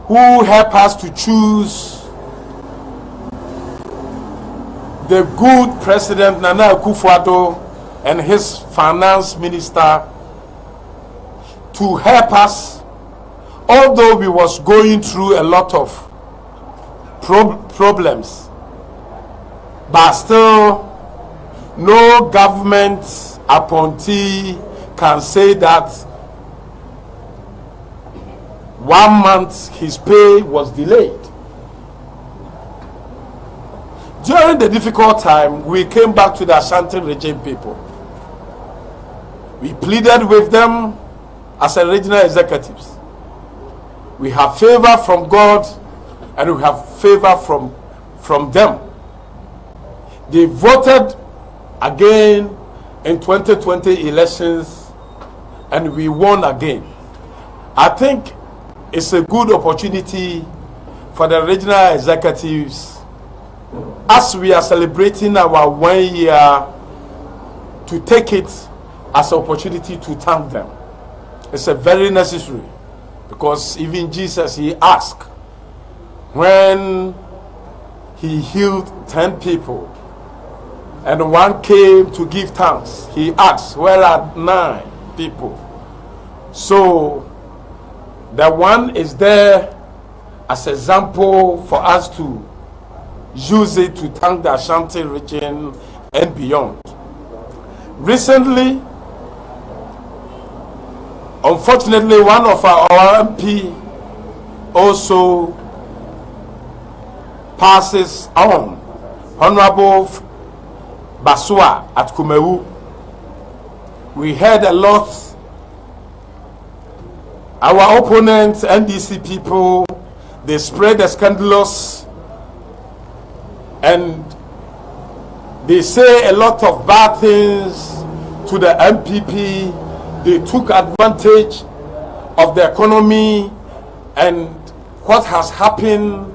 who help us to choose the good President Nana Akufo-Addo and his finance minister to help us, although we was going through a lot of problems, but still no government appointee can say that 1 month his pay was delayed. During the difficult time, we came back to the Ashanti Region people. We pleaded with them as a regional executives. We have favor from God and we have favor from them. They voted again in 2020 elections and we won again. I think it's a good opportunity for the regional executives, as we are celebrating our 1 year, to take it as an opportunity to thank them. It's a very necessary, because even Jesus, he asked when he healed 10 people and one came to give thanks, he asked, where are 9 people? So the one is there as an example for us to use it to thank the Ashanti region and beyond. Recently, unfortunately, one of our MP also passes on, Honorable Basua at Kumewu. We heard a lot. Our opponents, NDC people, they spread the scandalous and they say a lot of bad things to the NPP. They took advantage of the economy and what has happened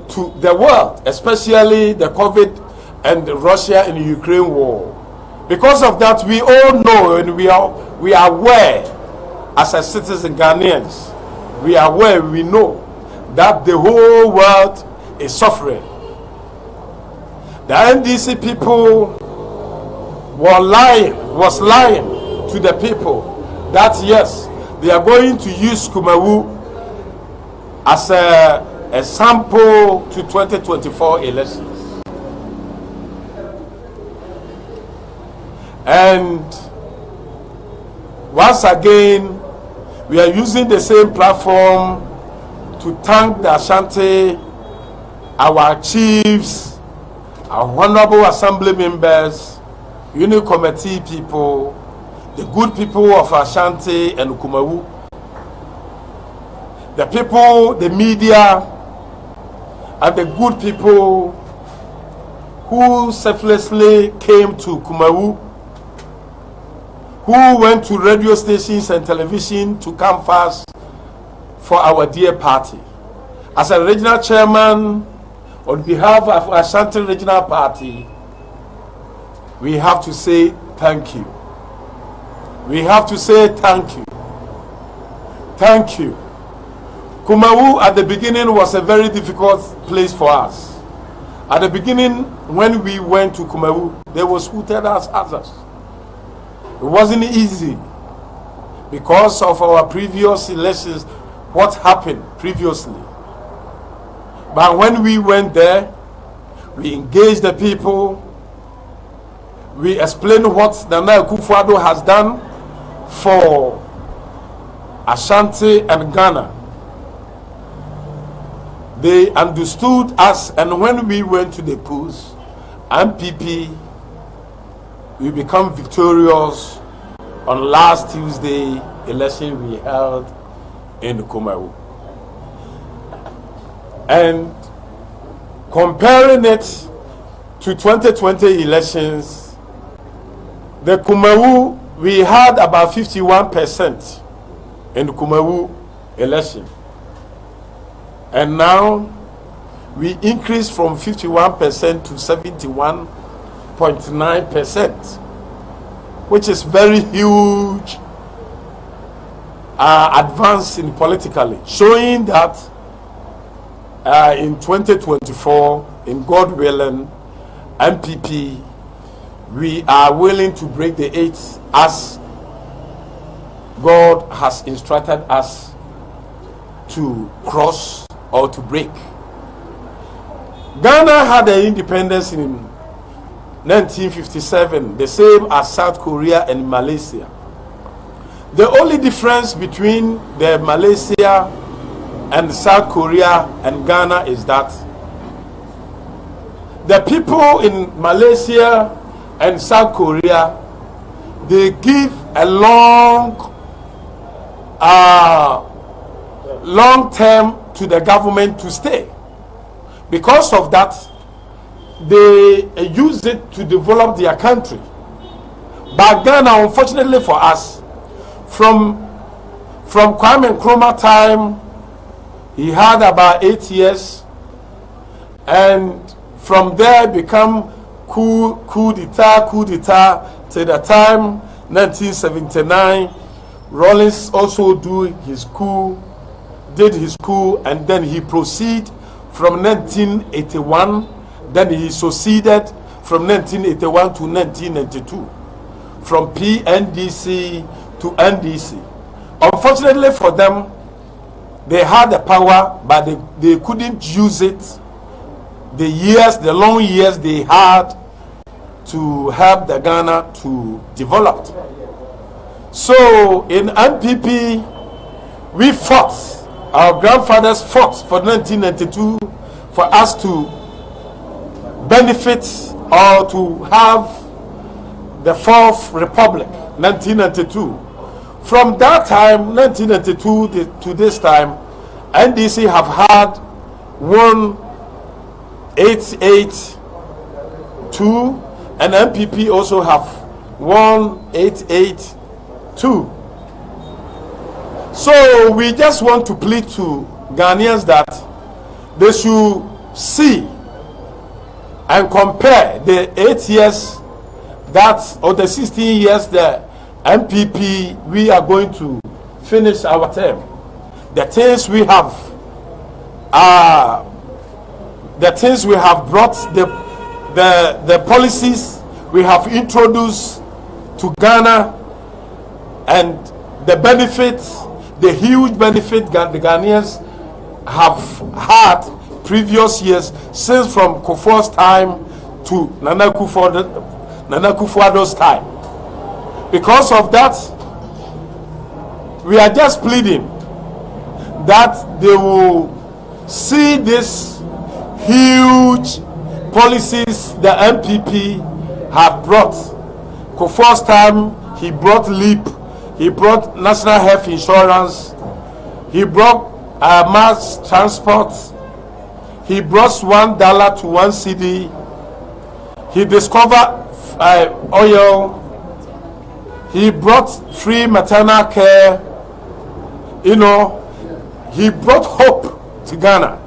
to the world, especially the COVID and the Russia and Ukraine war. Because of that, we all know and we are aware, as a citizen Ghanaians, we are aware, we know that the whole world is suffering. The NDC people was lying to the people that yes, they are going to use Kumewu as a sample to 2024 elections. And once again, we are using the same platform to thank the Ashanti, our chiefs, our honorable assembly members, unit committee people, the good people of Ashanti and Kumewu, the people, the media, and the good people who selflessly came to Kumewu, who went to radio stations and television to canvass for our dear party. As a regional chairman, on behalf of Ashanti Regional Party, we have to say thank you. We have to say thank you. Thank you. Kumewu at the beginning was a very difficult place for us. At the beginning, when we went to Kumewu, they was hooted as others. It wasn't easy because of our previous elections, what happened previously. But when we went there, we engaged the people, we explained what Nana Akufo-Addo has done for Ashanti and Ghana. They understood us, and when we went to the polls, NPP, we become victorious on last Tuesday election we held in Kumewu. And comparing it to 2020 elections, the Kumewu, we had about 51% in the Kumewu election. And now we increased from 51% to 71.9%, which is very huge advancing politically, showing that in 2024, in God willing, NPP, we are willing to break the 8 as God has instructed us to cross or to break. Ghana had their independence in 1957, the same as South Korea and Malaysia. The only difference between the Malaysia and South Korea and Ghana is that the people in Malaysia and South Korea, they give a long term to the government to stay. Because of that, they use it to develop their country. But Ghana, unfortunately for us, from Kwame Nkrumah time, he had about 8 years, and from there become coup d'etat till the time 1979. Rawlings also did his coup, and then he proceeded from 1981. Then he succeeded from 1981 to 1992, from PNDC to NDC. Unfortunately for them, they had the power, but they couldn't use it. The long years they had to help the Ghana to develop. So in NPP, we fought, our grandfathers fought for 1992 for us to benefit or to have the 4th Republic, 1992. From that time, 1992 to this time, NDC have had 1,882 and NPP also have 1,882. So we just want to plead to Ghanaians that they should see and compare the 8 years or the 16 years the NPP we are going to finish our term. The things we have brought, the policies we have introduced to Ghana, and the benefits, the huge benefit the Ghanaians have had previous years, since from Kufuor's time to Nana Akufo-Addo's time. Because of that, we are just pleading that they will see this huge policies the NPP have brought. Kufuor's time, he brought LEAP, he brought National Health Insurance, he brought mass transport, he brought $1 to 1 cedi, he discovered oil, he brought free maternal care, he brought hope to Ghana,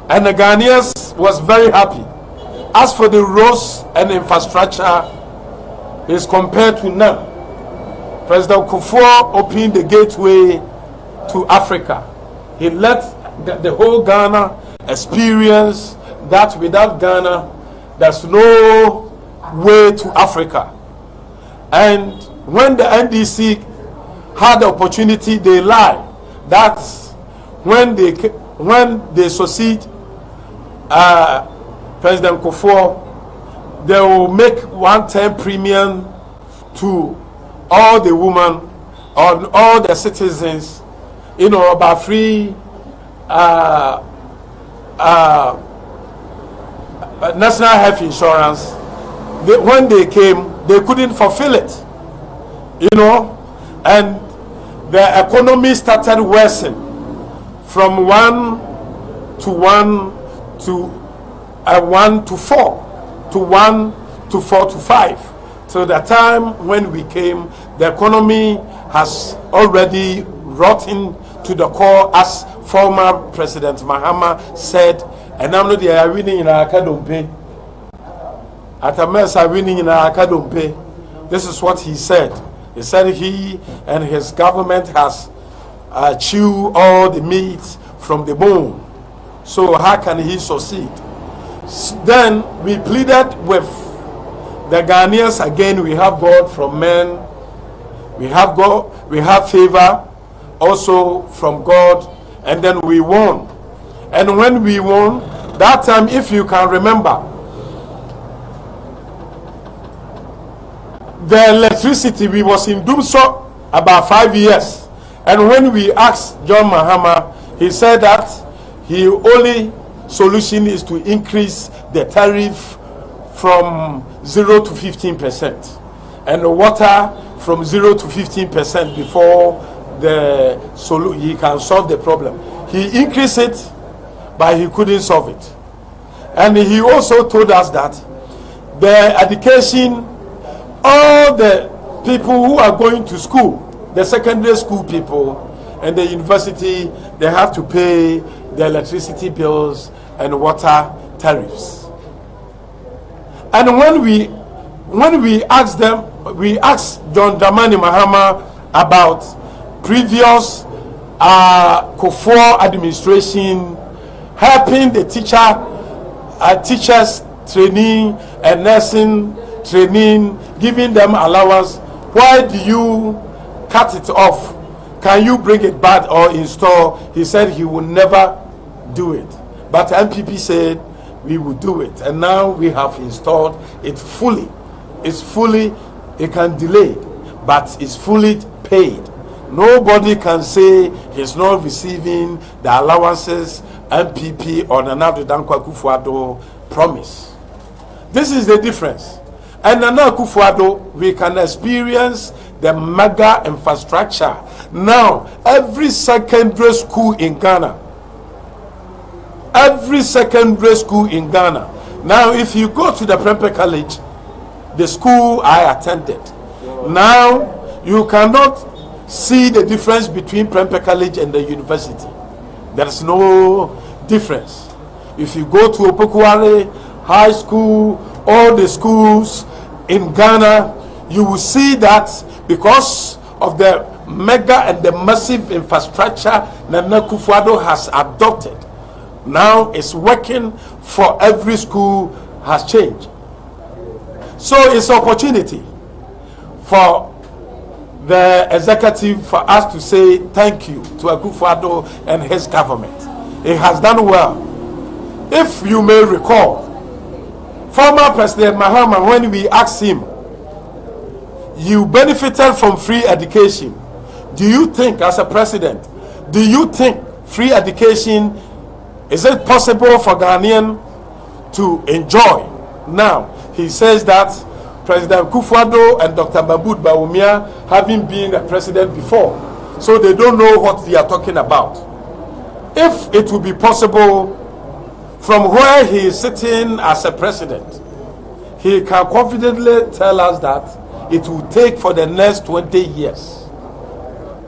and the Ghanaians was very happy. As for the roads and infrastructure, is compared to none. President Kufuor opened the gateway to Africa. He let the whole Ghana experience that without Ghana, there's no way to Africa. And when the NDC had the opportunity, they lied. That's when they succeed President Kufuor, they will make 110 premium to all the women, all the citizens, about free national health insurance. When they came, they couldn't fulfill it, and the economy started worsening from 1 to 1 to 1 to 4 to 1 to 4 to 5. So the time when we came, the economy has already rotten to the core, as former President Mahama said, and I'm not the winning in our academy. At a mess, are winning in our academy. This is what he said. He said he and his government has chew all the meat from the bone. So how can he succeed? Then we pleaded with the Ghanaians again. We have God from men. We have God. We have favor also from God. And then we won. And when we won, that time, if you can remember, the electricity, we was in Dumso about 5 years. And when we asked John Mahama, he said that the only solution is to increase the tariff from 0 to 15%, and the water from 0 to 15% before he can solve the problem. He increased it, but he couldn't solve it. And he also told us that the education, all the people who are going to school, the secondary school people and the university, they have to pay the electricity bills and water tariffs. And when we asked them, we asked John Dramani Mahama about previous Kufuor administration helping the teachers training and nursing training, giving them allowance. Why do you cut it off? Can you bring it back or install? He said he will never do it. But NPP said we will do it. And now we have installed it fully. It's fully, it can delay, but it's fully paid. Nobody can say he's not receiving the allowances NPP or Nana Dankwa Akufo-Addo promise. This is the difference. And Nana Akufo-Addo, we can experience the mega infrastructure. Now, every secondary school in Ghana, now if you go to the Prempeh College, the school I attended, now you cannot see the difference between Prempeh College and the university. There is no difference. If you go to Opokuware High School, all the schools in Ghana, you will see that because of the mega and the massive infrastructure Nana Akufo-Addo has adopted, now it's working for every school has changed. So it's opportunity for the executive for us to say thank you to Akufo-Addo and his government. It has done well. If you may recall, former President Mahama, when we asked him, you benefited from free education. Do you think, as a president, do you think free education, is it possible for Ghanaian to enjoy? Now, he says that President Akufo-Addo and Dr. Mahmoud Bawumia having been a president before, so they don't know what they are talking about. If it will be possible, from where he is sitting as a president, he can confidently tell us that it will take for the next 20 years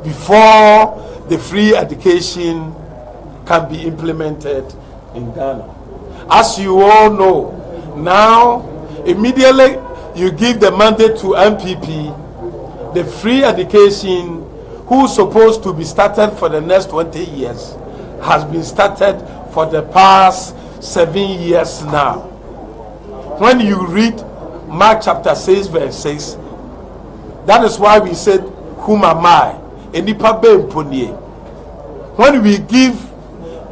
before the free education can be implemented in Ghana. As you all know, now immediately you give the mandate to NPP, the free education who's supposed to be started for the next 20 years has been started for the past 7 years now. When you read Mark chapter 6 verse 6, that is why we said, whom am I? When we give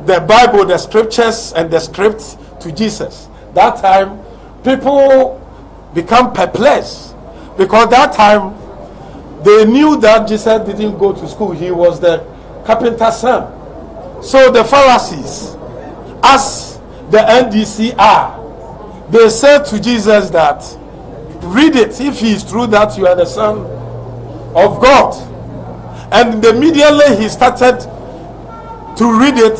the Bible, the scriptures and the scripts to Jesus, that time people become perplexed, because that time they knew that Jesus didn't go to school. He was the carpenter's son. So the Pharisees, as the NDC are, they said to Jesus that, read it if he is true that you are the Son of God. And immediately he started to read it,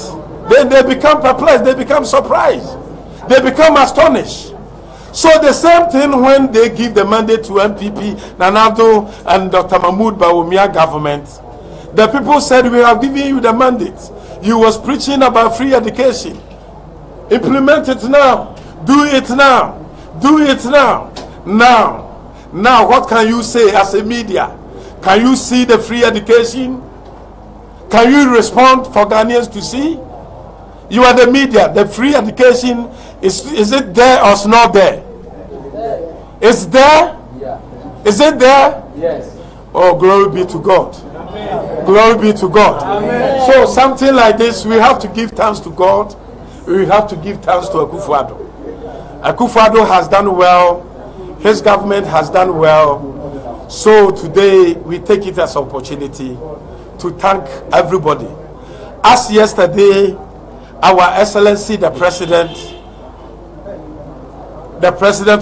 then they become perplexed, they become surprised, they become astonished. So the same thing when they give the mandate to NPP, Nanado and Dr. Mahmoud Bawumia government, the people said, we have given you the mandate. You was preaching about free education. Implement it now. Do it now. Do it now. Now what can you say as a media? Can you see the free education? Can you respond for Ghanaians to see? You are the media. The free education, is it there or it's not there? It's there? Is it there? Yes. Oh, glory be to God. Glory be to God. Amen. So something like this, we have to give thanks to God. We have to give thanks to Akufo-Addo. Akufo-Addo has done well. His government has done well. So today we take it as an opportunity to thank everybody. As yesterday, our Excellency the President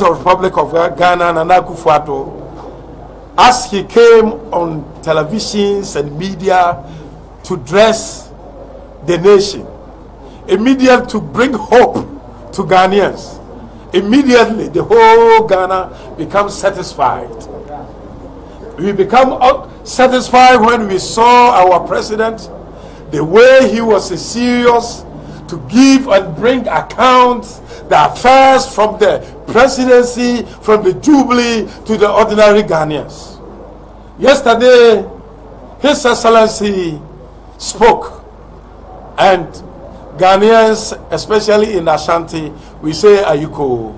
of the Republic of Ghana, Nana Akufo-Addo, as he came on televisions and media to dress the nation, immediately to bring hope to Ghanaians, immediately the whole Ghana becomes satisfied. We become satisfied when we saw our president, the way he was serious to give and bring accounts, the affairs from the presidency, from the Jubilee to the ordinary Ghanaians. Yesterday, His Excellency spoke, and Ghanaians, especially in Ashanti, we say Ayuko.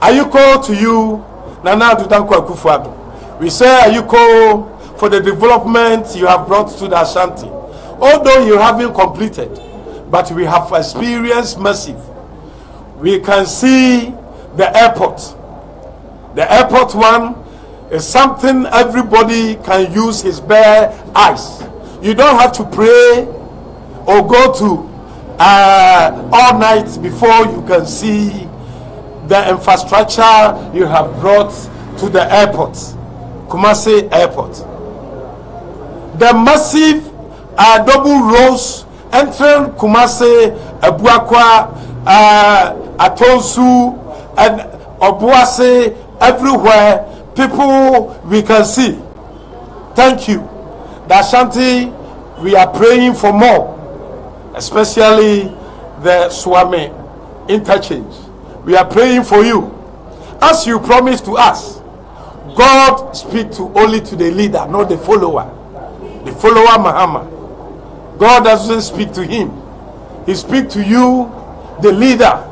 Ayuko to you, Nana Adudankwa Akufo-Addo. We say Ayuko for the development you have brought to the Ashanti. Although you haven't completed, but we have experienced massive. We can see the airport. The airport one is something everybody can use his bare eyes. You don't have to pray or go to all night before you can see the infrastructure you have brought to the airport, Kumasi Airport. The massive double roads entering Kumasi, Abuakwa, Atonsu, and Obuasi, everywhere. People we can see. Thank you. The Ashanti, we are praying for more, especially the Swami interchange. We are praying for you. As you promised to us, God speak to only to the leader, not the follower. The follower Muhammad. God doesn't speak to him. He speaks to you, the leader.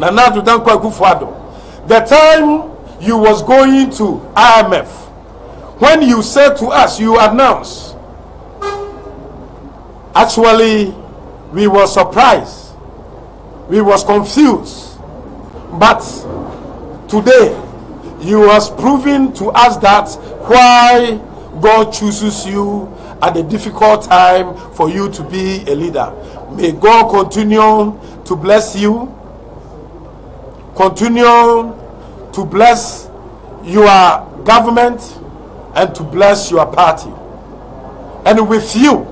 Nana Adudankwa Akufo-Addo. The time you was going to IMF, when you said to us, you announced, actually we were surprised, we was confused, but today you was proving to us that why God chooses you at a difficult time for you to be a leader. May God continue to bless you, continue to bless your government, and to bless your party. And with you,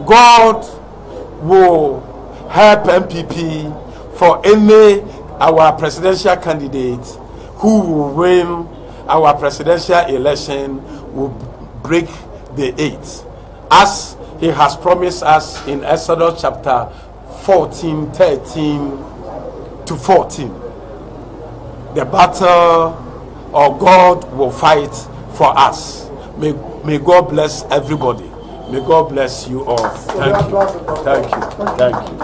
God will help NPP for any our presidential candidate who will win our presidential election will break the 8, as he has promised us in Exodus chapter 14, 13 to 14. The battle of God will fight for us. May God bless everybody. May God bless you all. Thank you. Thank you. Thank you.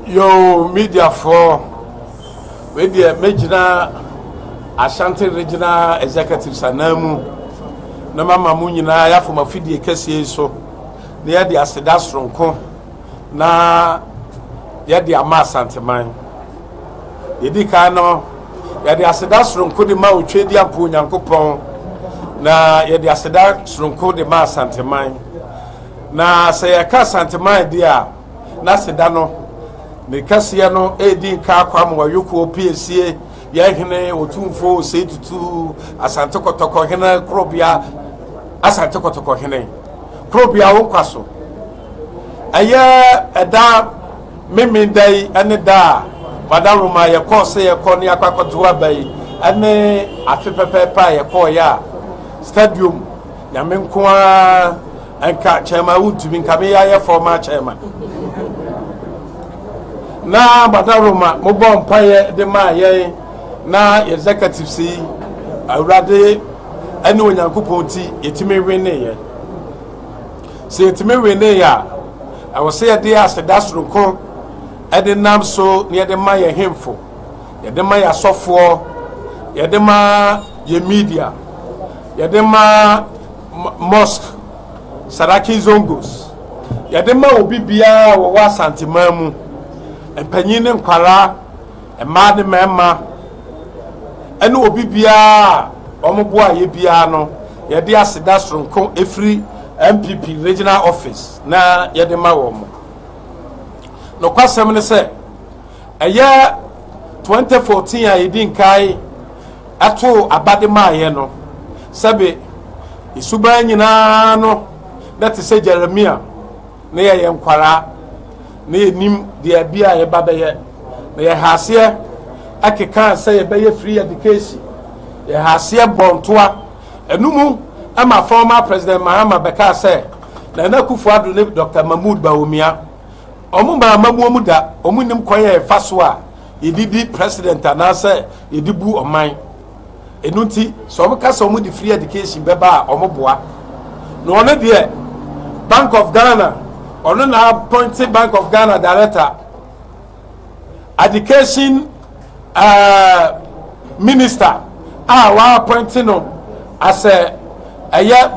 Yo, media for with the Major Ashanti Regional Executive Sanamu, no mama munyina ya from a fidie kese so near the Asedas Ronko na ya the Ama Santeman. Yedi ka no ya de aseda soronko de ma otwedi ampo Nyankopɔn na ya de aseda soronko de ma Asanteman na se ya ka Asanteman de a na seda no ne kase no edi ka akwa ma yoko opiesie ya hene otumfo se tutu Asante Kotoko hene krobia Asante Kotoko hene krobia won kwaso aya eda memendai ane da Madam Roma ye course ye corny aquacotua bay ane afepepepa ye call ya stadium Yamenqua and catch chairman Wontumi come here former chairman. Na Madam Roma mobile paye de ma ye na executive see already anyone Yankupoti yetime win ye. Say yetime win ya I will say a day as that's room Ede nam so ne de ma ye hemfo ye de ma ya sofo ye de ma ye media ye de ma mosque Saraki Zongos ye de ma obi bia wo Asanteman mu empanyin ne nkwara e ma de mema ene obi bia omoboa ye bia no ye de aseda soronko efri NPP regional office na ye de ma wo mo no kwasem ne se eye 2014 a yedin kai ato abade maaye no sebe isuba nyina no that is Jeremiah na ye nkwara na enim de abia ye babeye na ye hase akeka se ye beye free education ye hase bontoa enumu ama former president Mahama beka se na Kufuor ne Dr. Mahmoud Bawumia Omuma mamuomu da omunim kwaye faso a yedidi president anase yedibu oman enunti so omukasa omu di free education beba omoboa no one de Bank of Ghana ono na appointed Bank of Ghana director education minister wa appointed no as a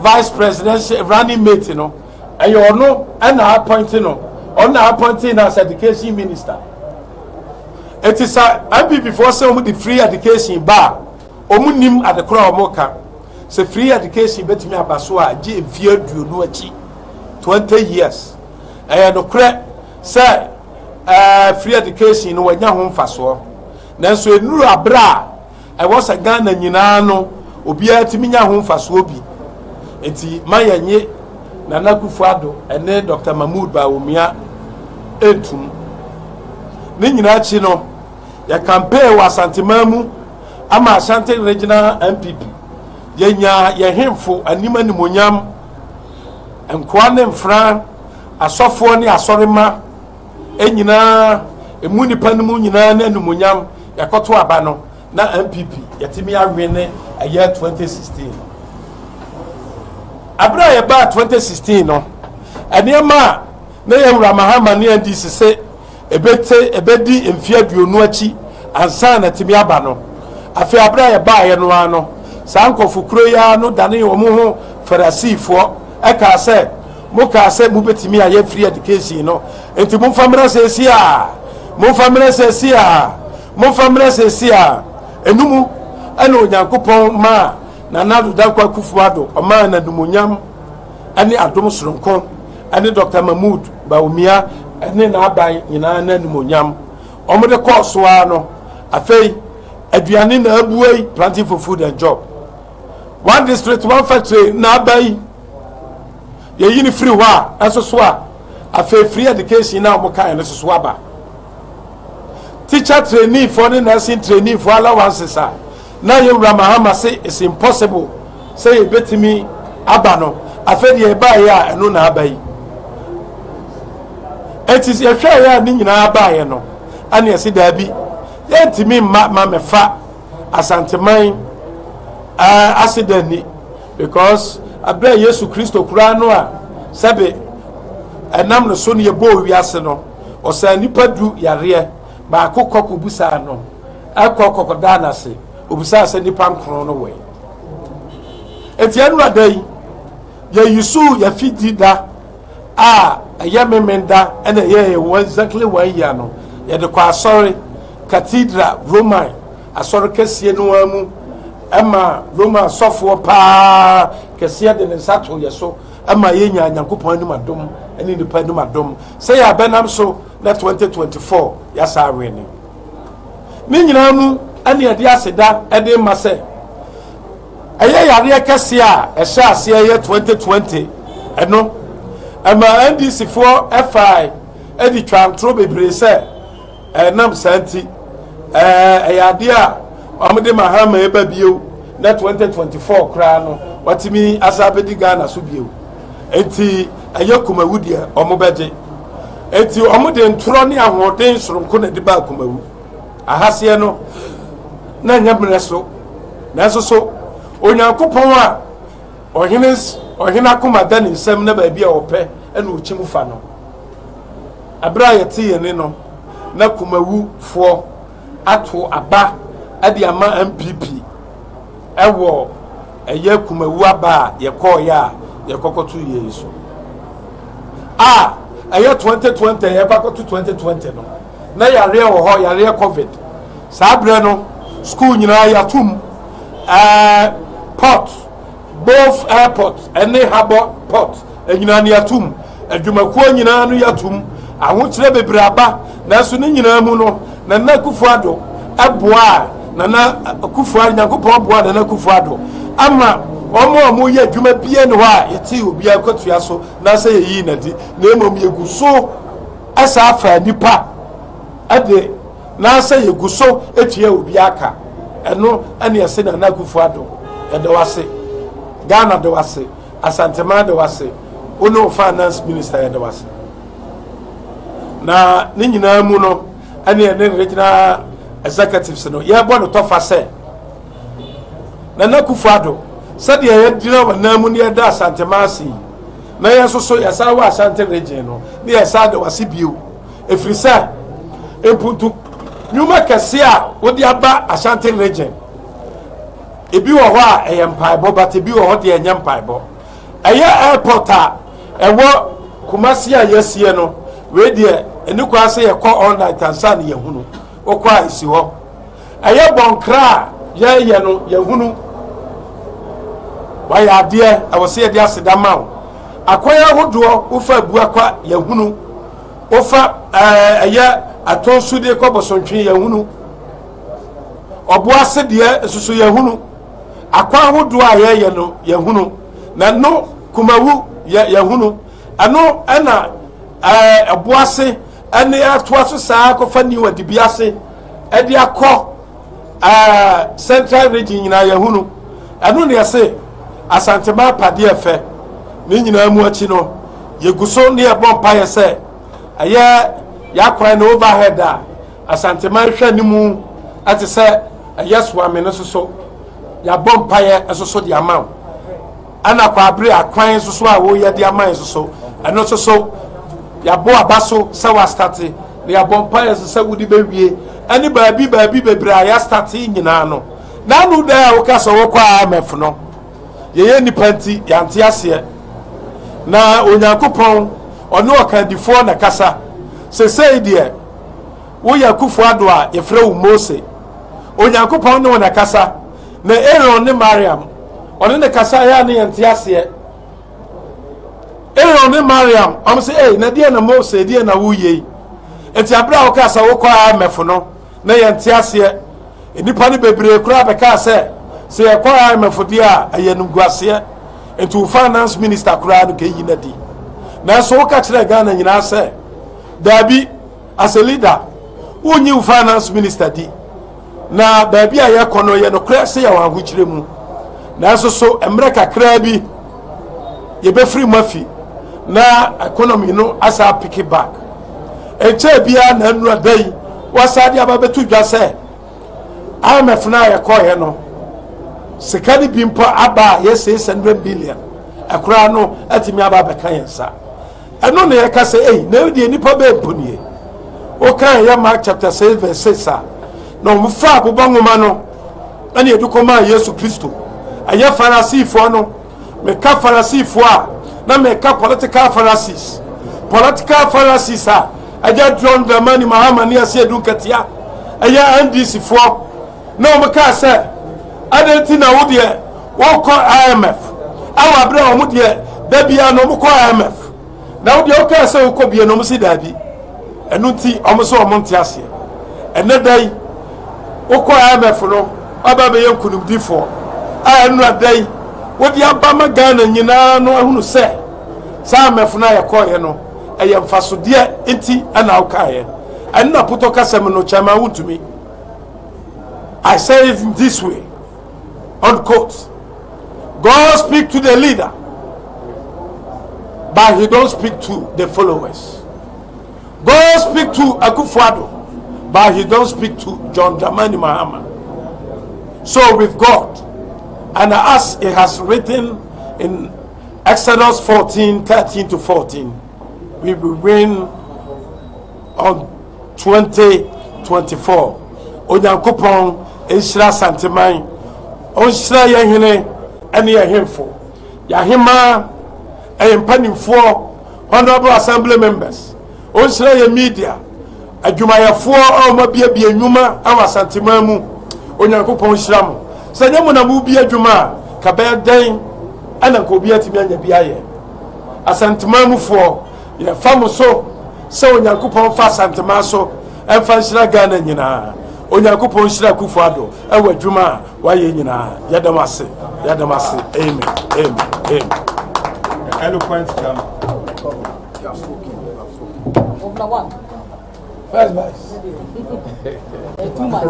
vice presidential running mate no ayo no na appointed no on appointing as education minister. It is a NPP for some the free education bar. Omunim at the crow moka. Say free education bet me abaswa G fear do no achi 20 years. And no crack say free education no wanya home faso. Nanso enuru abra I was a Ghana nyina no obia timinya home faso bi. Enti mayanye Nana Kufuor ene Dr. Mahmoud Bawumia etum ne nyina chi no ya campaign wa Asanteman mu ama Ashanti Regional NPP yenya ye hemfo anima ni monyam enkoa ne mfra asofo ne asorema enyina emu nipa ne mu nyina na numonyam yakoto aba no na NPP yatimi awene aye 2016 abra ye ba 2016 no enema na yewura Mahama ne ndc se ebedi mfia duonu achi ansa na timi aba no afi abra ye ba ye no ano sankofu kuro ya no dane omo ho farasifo eka se mo ka se mu betimi aye free education no enti mo famra se sia enumu ana Onyankopɔn ma na nadu dankwa Kufuor o ma na dumonyam ani adom soronko ani Dr. Mahmoud Bawumia ani na aban nyina na dumonyam omode course wa no afei aduane na abuai planting for food and job one district one factory na abai ye yini free wa asoso a afei free education na omoka ene soso aba teacher trainee for the nursing trainee for allowances na yewura Mahama say it's impossible say betimi aba no afedi e ba ya eno na abai it is a hwe ya ni nyina aba ye no ani ese da bi ye ntimi ma mefa Asanteman asidani because abra Yesu Kristo kura no a sebe enam no so ne ye bo wiase no o sa nipa du yare ba akokko busa no akokko dana se obusa se nipa nkro no we etianu adai ya yusu ya fidida ya memenda ene ye exactly 1 year no ye de kwa sorry cathedral Roman asɔre kɛseɛ no amu ɛma Roma sɔfoɔ paa kɛseɛ de ne nsa to yɛ so ɛma yɛnya Nyankopɔn anim adom ɛne nipa anim adom sɛ yɛ abɛnam so na 2024 yɛasa awene ne nyinaa mu ɛne yɛde aseda ɛde ma sɛ ɛyɛ yareɛ kɛseɛ a ɛhyɛ aseɛ yɛ 2020 ɛno ɛma NDC foɔ FI ɛde twantoro bebree sɛ ɛnam santi ɛyɛ adeɛ a ɔmode mahama ɛba bio na 2024 koraa no watimi asa bɛdi Ghana so bio enti ɛyɛ kumawu deɛ ɔmo bɛgye enti ɔmode ntoro ne ahoɔden soronko na de ba kumawu ahaseɛ no na nyamene so nanso so Onyankopɔn a ɔhene akoma da ne nsɛm na baabi a ɔpɛ ɛna ɔkyim fa no abra yɛte yɛne no na kumawu foɔ ato aba ade ama NPP ɛwɔ ɛyɛ kumawu aba a yɛkɔɔyɛ a yɛkɔkɔto yɛ so ɛyɛ 2020 yɛkɔkɔto 2020 no na yareɛ wɔ hɔ yareɛ COVID saa brɛ no school nyinaa yɛatom port both airport and harbor port nyinaa no yɛatom adwumakuo nyinaa no yɛatom ahokyerɛ bebree aba nanso ne nyinaa mu no Nana Akufo-Addo aboa Nana Akufo-Addo Nyankopɔn aboa Nana Akufo-Addo ama ɔmo yɛ adwuma bie ne hɔ a yɛte obi akɔtua so na sɛ yɛyi nadi na emom yɛgu so asa afa nipa ade na sɛ yɛgu so etua obi aka ɛno ɛne yɛse Nana Akufo-Addo ɛde wase Ghana de wase Asantema de wase ono finance minister ɛde wase na ne nyinaa mu no ɛne regional executives no yɛbɔ no tɔfa sɛ Nana Akufo-Addo sɛdeɛ yɛdina wɔ nan mu ne yɛda Asantema ase na yɛnso so yɛsa wɔ Ashanti Region no ne yɛsa de wase bio ɛfiri sɛ empuntu nnwuma kɛse a wode aba Ashanti Region ebi wɔ hɔ a ɛyɛ mpaebɔ but ebi wɔ hɔ deɛ ɛnyɛ mpaebɔ ɛyɛ airport a ɛwɔ Kumasi a yɛsie no wei deɛ ɛne kwa sɛ yɛkɔ online tansa ne yɛhunu wokɔ a ɛsi hɔ ɛyɛ bɔnkra a yɛyɛ no yɛhunu wayɛ adeɛ ɛwɔ sɛ yɛde aseda ma wo akwan ahodoɔ wofa abu akwa yɛhunu wofa ɛyɛ atɔnsude kɔ bɔsɔntwe yɛhunu ɔboase deɛ ɛsoso yɛhunu akwan ahodoɔ a yɛyɛ no yɛhunu na no kumawu yɛhunu ɛno ɛna ɔboase ɛne atoa so saa kɔfa ni wadi biase ɛde akɔ Central Region nyinaa yɛhunu ɛno ne yɛse Asantema padeɛ fɛ ne nyinaa mu akyi no yɛgu so ne yɛbɔ mpaeɛ sɛ ɛyɛ yɛakwan no overhead a Asantema hwɛ ne mu ate sɛ ɛyɛ soame no soso yɛabɔ mpaeɛ soso de ama wo ana kwa abere akwan soso a wɔyɛ de ama soso ɛno soso yɛabɔ aba so sɛ wastate ne yɛabɔ mpaeɛ sɛ wodi bɛwie ɛne baabi bebree a yɛastate nyinaa no na anu da a woka sɛ wokɔ IMF no yɛyɛ nipa nti yɛante aseɛ na Onyankopɔn ɔne ɔkandifoɔ na kasa sesei deɛ woyɛ Akufo-Addo a yɛfrɛ wo Mose Onyankopɔn ne wo na kasa na Aaron ne Mariam ɔne ne kasa yɛ ne yɛnte aseɛ Aaron ne Mariam ɔmo sɛ na deɛ na Mose deɛ na woyɛ enti abra wo ka sɛ wokɔ IMF no na yɛnte aseɛ nipa ne bebree kura bɛka sɛ yɛkɔ IMF deɛ a ɛyɛ nguaseɛ enti wo finance minister kura no kɛyi na di nanso woka kyerɛ Ghana nyinaa sɛ daabi as a leader wonyi wo finance minister di na baabi a yɛkɔ no yɛ no kura sɛ yɛ wɔ ahokyerɛ mu nanso so mmerɛ kakraa bi yɛbɛfiri mu afi na economy no asa pick back ɛkyɛ bia na anu adai wasa de aba betu dwa sɛ IMF na yɛkɔɛ no sika ne bi mpo aba yɛ 600 billion akura no atimi aba bɛka yɛnsa ɛno ne yɛka sɛ na de nipa bɛ mponie o kan yɛ Mark chapter 6 verse 6 a na ɔmfa abobɔ nwoma no ɛne edukɔma Yesu Kristo ayɛ Farisifoɔ no meka Farisifoɔ a na meka political Pharisees a ɛgya John the man Muhammad ne ase edunkatia ɛyɛ NDC foɔ no me ka say adenti na wo de wo ko IMF awa bre o mu de da bia no mo ko IMF na wo de o ka say wo ko bia no mo si da bi enu nti o mo so o mo nti ase ene dai wo ko IMF no aba be yankunum difo a enu adai wo de aba ma Ghana nyina no ahunu say sa IMF na ye ko ye no eye mfaso de enti ana wo ka ye enu na puto kasem no chama Wontumi. I say it this way, unquote. God speak to the leader, but he don't speak to the followers. God speak to Akufo-Addo, but he don't speak to John Dramani Mahama. So with God, and as it has written in Exodus 14:13 to 14, we will win on 2024. Onyankopon Enshira Santeman, Onshira Yahine, and Yahimfo, Yahima, and Panimfo, Honorable Assembly members, Onshira Media, a Jumaya 4 or Mabia Bianuma, our Santimamu, Onyankopon Shram, Sanamuna Mubia Juma, Kabaya Dane, and Kobia Timania Biaye, a Santimamu 4, your famoso, so Onyankopon Fa Santamaso, and Fanshira Ghana Yina. Onyankopon shira Akufo-Addo ewa dwuma wa ye nyina yadamase amen eloquent jam Governor one. first vice Too much.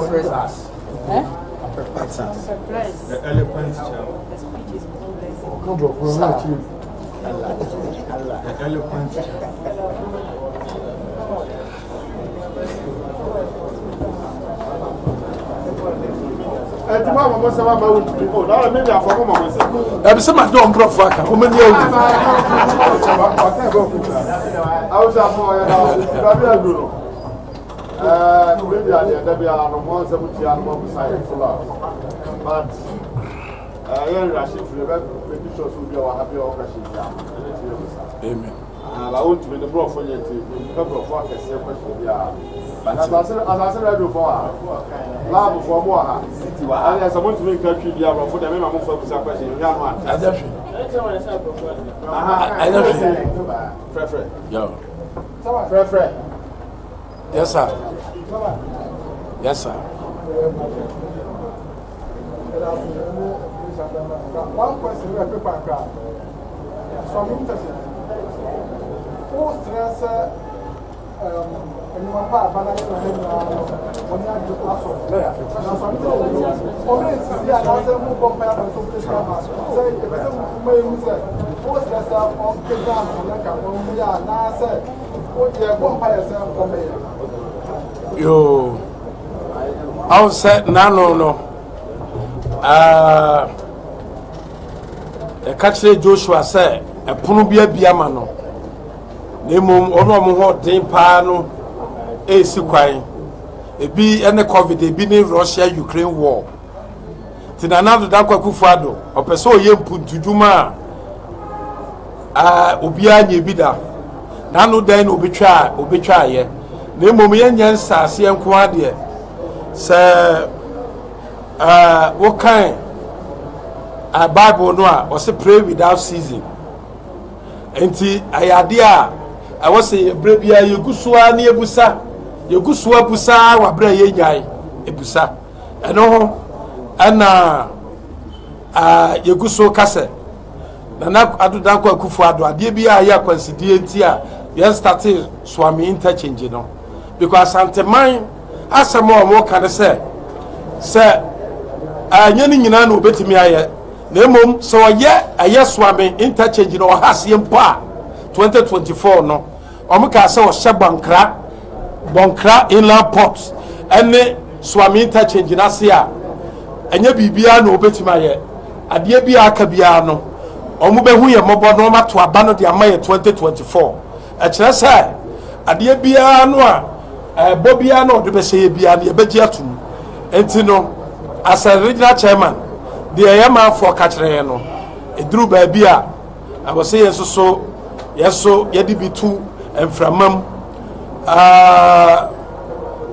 the eloquent jam the eloquent I'm some my don't bro for how many years amen I want to be the bro for you to cover for a question. But as I said before, love for more. And as I want to make country, the hour for the minimum for the question. You have one. I don't yo yes sir one question we have paper some interesting who stress anyone part banana when you have to ask now something only see another who compare to this camera say the person who may say who stress on program like on ya na say what you compare yourself compare yo I said no the catch Joshua said a punu bia biama no nemum ono mo ho den pa no esi kwan ebi ene covid ebi ni Russia Ukraine war tinanado da kwa Akufo-Addo opese oye mpuntudwuma obi anya bi da nanu dan no obetwa ye nemum ye nyansa ase enko ade se what kind Bible no a or say pray without ceasing enti ayade I was say brebia yegusua na yegusua busa wa bra ye nyai ebusa eno ho ana yeguso kase na adodan kwa Akufo-Addo ade bia ya kwansidie enti a ye started swami interchange no because Santeman asemo o mo kan say anya ni nyina na obetimi aye na emom so ye aye swami interchange no has ye mpa 2024 no omuka se o hye bonkra inland port ene swami interchange na se a anya bibia na obetimi aye ade bia aka bia no omu behu ye mobo no mato aba no de amaye 2024 a kire se ade bia no a bobia no de be se bia na ye beji atum enti no as a regional chairman the yama for catchre no eduru ba bia I was saying so yedi bitu enframam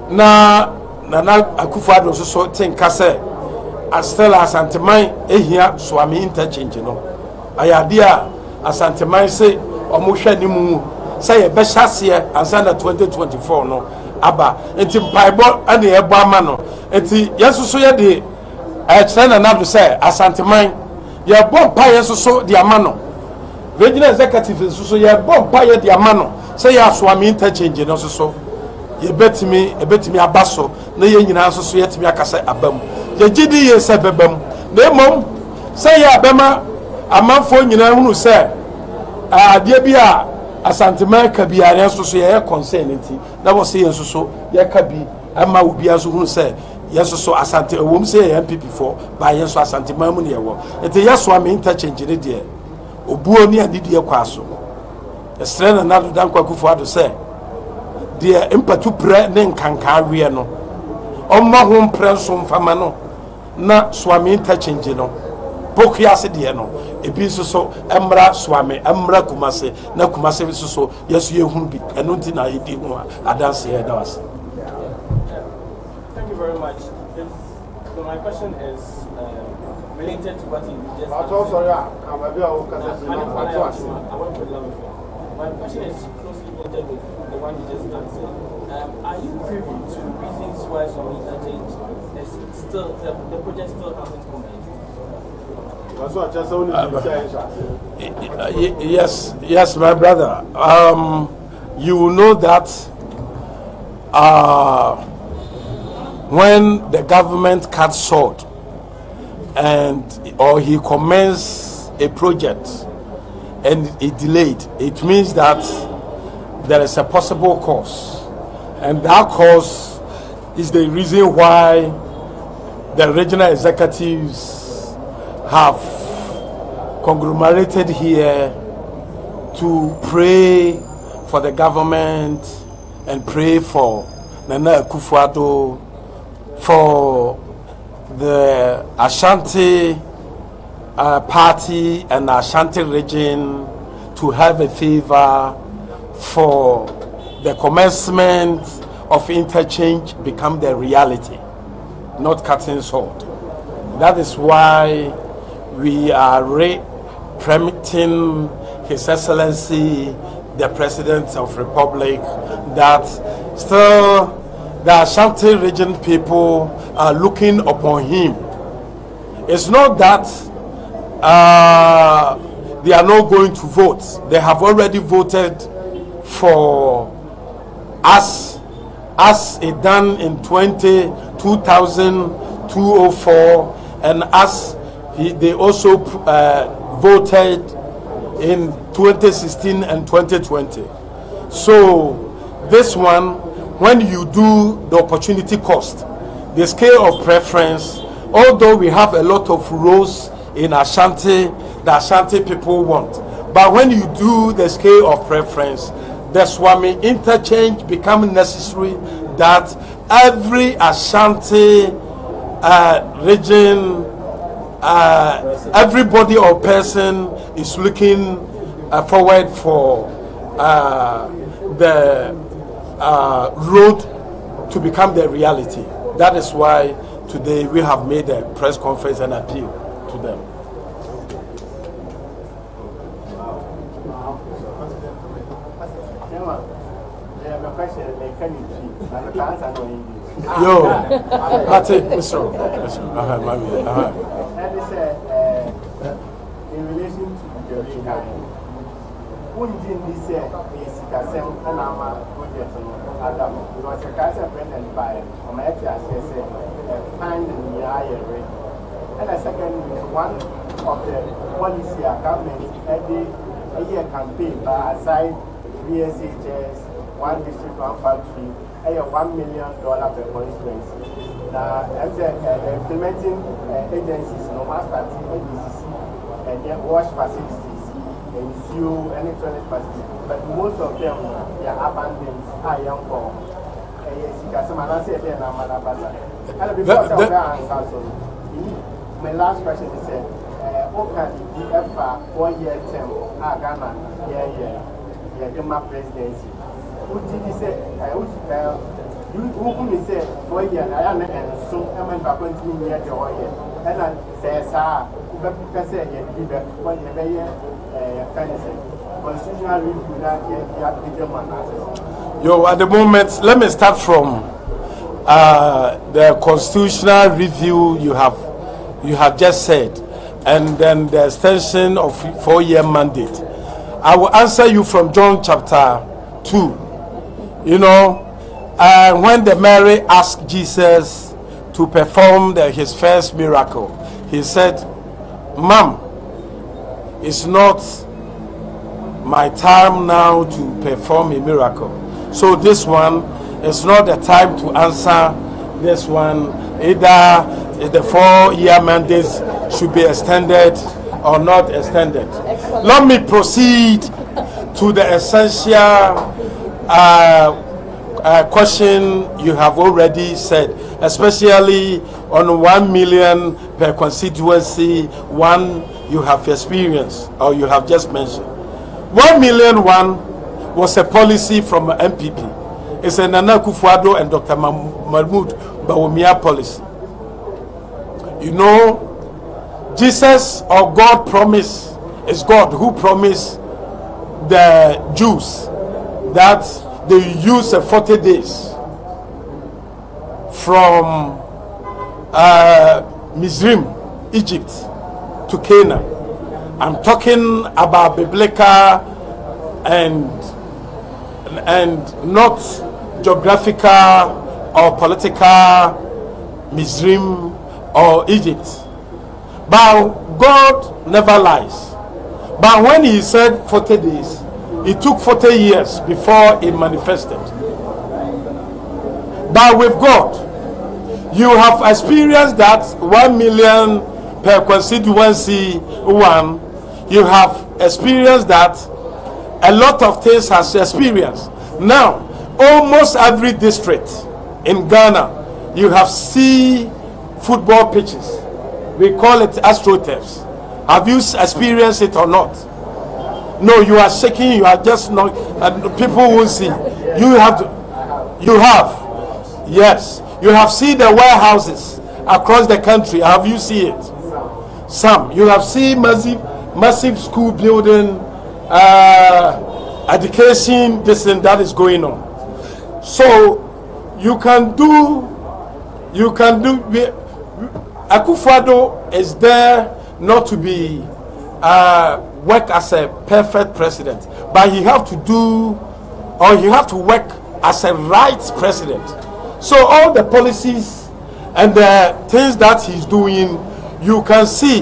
na Nana Akufo-Addo so think say still Asanteman ehia Swami interchange no ayade a Asanteman say omo hwe ni mu say ye be hyase ansa na 2024 no aba enti mpaibo ane ebo ama no enti yesuso ye de China na do say Asanteman ye bompa yesuso de ama no regional executive yesuso ye bompa ye de ama no say ya Swami interchange no so ebetimi abaso na ye nyina so yetimi akasa abam ye gidi ye se bebam na emom say ya bema amanfo nyina hunu say ade bia Asanteman ka biare so ye concern nti na wo say so ye ka bi ama obi aso hunu say yes so Asante ewom say NPP for ba ye so Asanteman mu ne ye wo enti yes so am interchange ne de obuo ni adidi ekwaso esre na do dankwa Akufo-Addo say de empatu pre ne nkanka awie no omma ho mpre so mfama no na Swami interchange no bokuase de no ebi so emra Swami emra Kumasi na Kumasi so yeso ye hunu bi eno nti na yedi ho adanse ye da was. Thank you very much. So my question is related to what you just my question is closely related with the one you just answered. Are you privy to reasons why some interchange is still the project still hasn't commenced? Yes, my brother. You will know that when the government cut short or he commenced a project and it delayed, it means that there is a possible cause, and that cause is the reason why the regional executives have conglomerated here to pray for the government and pray for Nana Akufo-Addo, for the Ashanti party and Ashanti region to have a favor for the commencement of interchange become the reality, not cutting short. That is why we are permitting His Excellency the President of Republic that still the Ashanti region people are looking upon him. It's not that they are not going to vote. They have already voted for us as it done in 2004, and as they also voted in 2016 and 2020. So this one, when you do the opportunity cost, the scale of preference, although we have a lot of roles in Ashanti, the Ashanti people want, but when you do the scale of preference, the Swami interchange becomes necessary, that every Ashanti region, everybody or person is looking forward for the road to become the reality. That is why today we have made a press conference and appeal to them. Yo, Pate, Mr. In relation to the region, Wontumi this year is Kasem and Ama project Adam. It was a Kasem president by Omaeti Asese find the area. And a second is one of the policy government a year campaign by aside VSHS, one district, one factory, $1 million per constituency. Now, implementing agencies, no master ADCC, and then wash facilities, and fuel, and toilet facilities. But most of them, they are abandoned, are young for. My last question is, what can the EFA 4-year term, Ghana, the presidency? Would you say, who me say 4 years, I am and so I'm going to continue here the whole year. And I say, sir, because I give it 1 year, constitutional review that you have to do. Yo, at the moment, let me start from the constitutional review you have just said, and then the extension of 4-year mandate. I will answer you from John chapter 2. You know, when the Mary asked Jesus to perform his first miracle, he said, "Mom, it's not my time now to perform a miracle. So this one is not the time to answer this one. Either the 4-year mandate should be extended or not extended." Excellent. Let me proceed to the essential question you have already said, especially on 1 million per constituency, one you have experienced or you have just mentioned. 1 million was a policy from NPP. It's a Nana Akufo-Addo and Dr. Mahmoud Bawumia policy. You know, Jesus or God promised, is God who promised the Jews that they use 40 days from Mizrim, Egypt, to Canaan. I'm talking about biblical and not geographical or political Mizrim or Egypt. But God never lies. But when he said 40 days, it took 40 years before it manifested. But with God, you have experienced that 1 million per constituency one. You have experienced that a lot of things has experienced. Now, almost every district in Ghana, you have seen football pitches. We call it astroturfs. Have you experienced it or not? No, you are shaking. You are just not. People won't see. You have to. You have. Yes, you have seen the warehouses across the country. Have you seen it? Some. You have seen massive school building, education. This and that is going on. So you can do. Akufo-Addo is there not to be work as a perfect president, but he have to do, or he have to work as a right president. So all the policies and the things that he's doing, you can see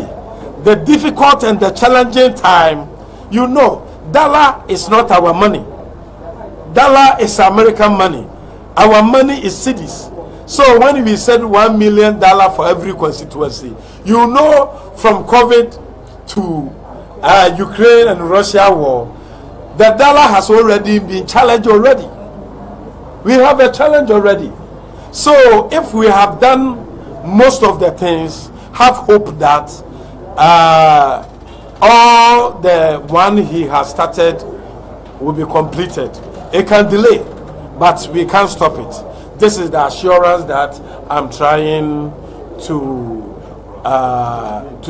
the difficult and the challenging time. You know, dollar is not our money. Dollar is American money. Our money is cedis. So when we said $1 million for every constituency, you know, from COVID to Ukraine and Russia war, the dollar has already been challenged already. We have a challenge already. So if we have done most of the things, have hope that all the one he has started will be completed. It can delay, but we can't stop it. This is the assurance that I'm trying to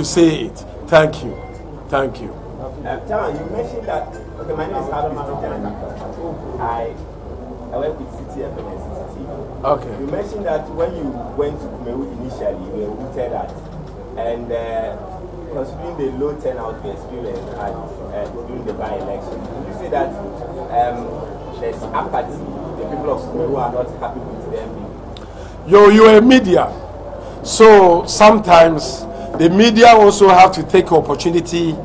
say it. Thank you. Thank you. Chairman, you mentioned that, okay, my name is Adam. I work with City FM and City TV. Okay. You mentioned that when you went to Kumewu initially, you were rooted at, and considering the low turnout you experienced during the by-election, would you say that there's apathy? The people of Kumewu are not happy with them? You're a media, so sometimes the media also have to take opportunity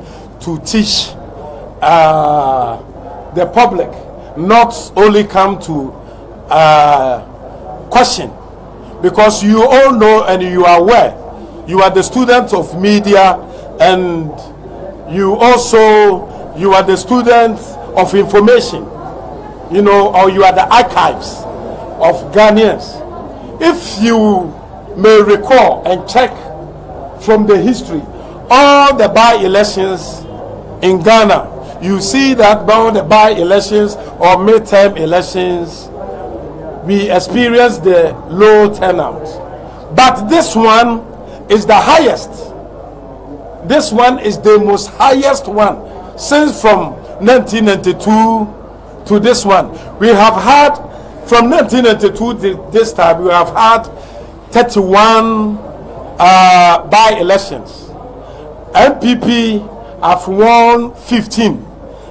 to teach the public, not only come to question, because you all know and you are aware, you are the student of media, and you are the student of information, you know, or you are the archives of Ghanaians. If you may recall and check from the history, all the by-elections in Ghana, you see that all the by-elections or midterm elections, we experienced the low turnout. But this one is the highest. This one is the most highest one since from 1992 to this one. We have had from 1992 to this time, we have had 31 by-elections. NPP have won 15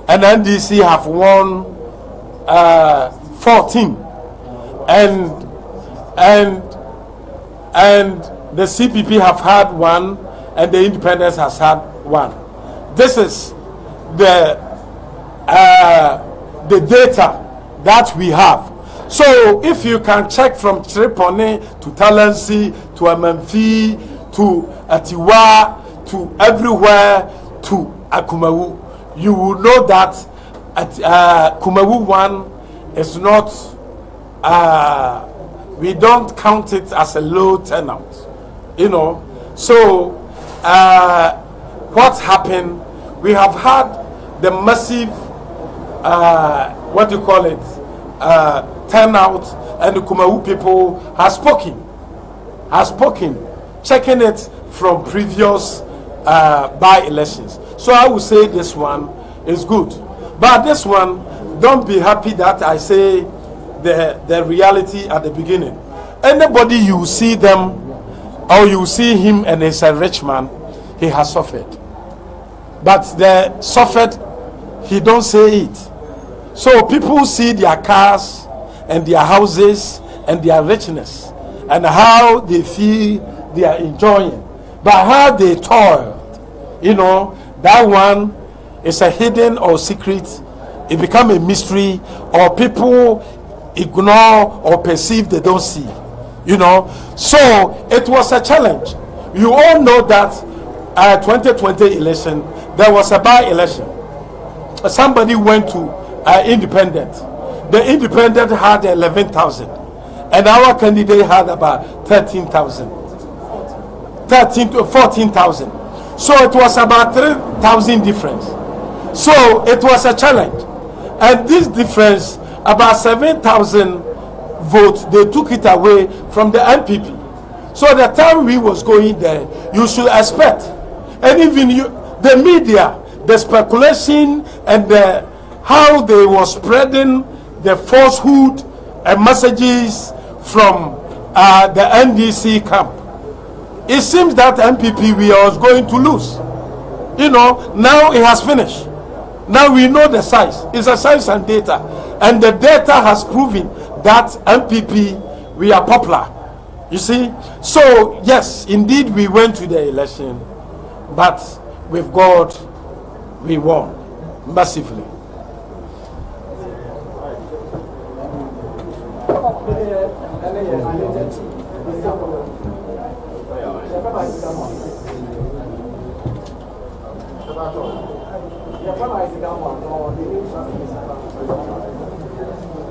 and NDC have won 14, and the CPP have had 1 and the Independence has had 1. This is the data that we have. So if you can check from Tripoli to Talensi to Amanfi to Atiwa to everywhere to Akumawu, you will know that Kumawu 1 is not, we don't count it as a low turnout, you know. So what happened, we have had the massive what do you call it, turnout, and the Kumawu people have spoken, checking it from previous by-elections. So I would say this one is good, but this one, don't be happy that I say the reality at the beginning. Anybody you see them or you see him and he's a rich man, he has suffered, but the suffered, he don't say it. So people see their cars and their houses and their richness and how they feel they are enjoying, but how they toiled, you know, that one is a hidden or secret. It become a mystery, or people ignore or perceive they don't see, you know. So it was a challenge. You all know that 2020 election, there was a by-election. Somebody went to independent. The independent had 11,000 and our candidate had about 13,000, 13 to 14,000. So it was about 3,000 difference. So it was a challenge, and this difference, about 7,000 votes, they took it away from the NPP. So the time we was going there, you should expect, and even the media, the speculation and how they were spreading the falsehood and messages from the NDC camp. It seems that NPP we are going to lose. You know, now it has finished. Now we know the size. It's a science and data. And the data has proven that NPP, we are popular. You see? So, yes, indeed we went to the election, but with God, we won massively.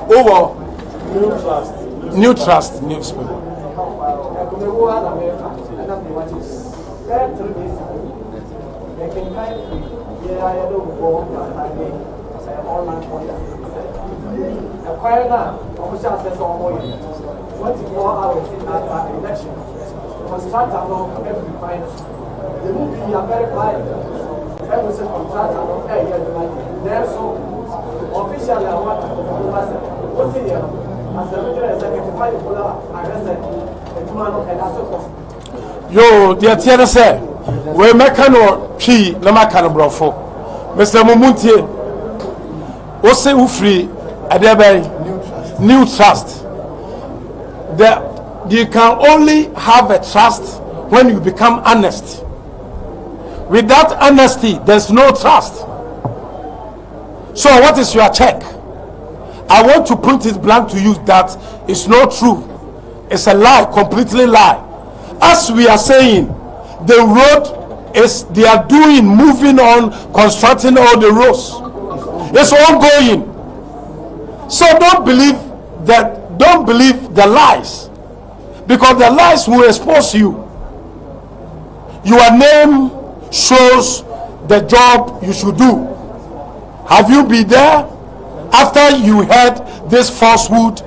Over New Trust newspaper. Officially, I want to what's in here? As a regional executive, how you pull out arrested and that's so. Yo, dear Tiana say, we make no tree, no macan brofo. Mr. Mumuntie, what's say free at the new trust? You can only have a trust when you become honest. Without honesty, there's no trust. So what is your check? I want to put it blank to you that it's not true. It's a lie, completely lie. As we are saying, the road is, they are doing, moving on, constructing all the roads. It's ongoing. So don't believe the lies, because the lies will expose you. Your name shows the job you should do. Have you been there after you heard this falsehood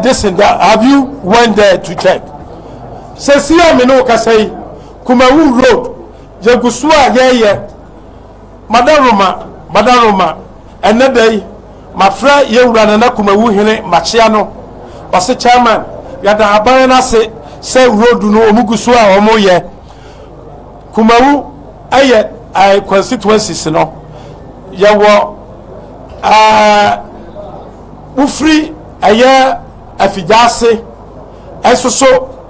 this and that. Have you went there to check? Say see me no ka say Kumawu road Jagusua ye Madaroma and day my friend Yewura na Kumawu hene machia no ose chairman yada aban na say road no omugusua omo ye Kumawu aye constituencies no yawo ufri aye afijase esoso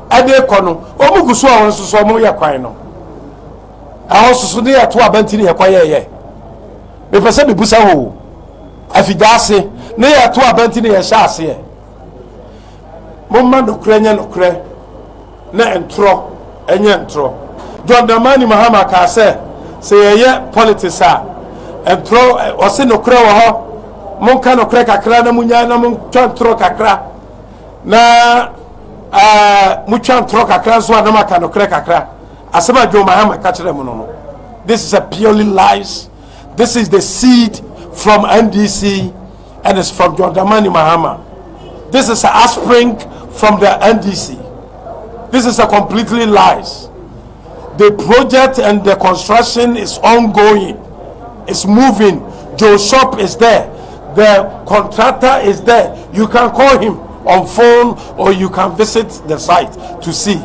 ade kono omuguso awon soso omo ye kwan no awon soso de ato abantini ye kwaye ye me pese me busa ho afijase ne ye ato abantini ye sha ase ye momma dokure nya nokure na entro enye entro John Dramani Mahama ka se ye politics a entro o se nokure wo ho mon ka nokure kakra na munya na mon twantro kakra na muchan tro kakra so na maka nokure kakra asema John Mahama ka kire mu no. This is a purely lies. This is the seed from NDC and it's from John Dramani Mahama. This is a offspring from the NDC. This is a completely lies. The project and the construction is ongoing. It's moving. Joe Shop is there. The contractor is there. You can call him on phone or you can visit the site to see.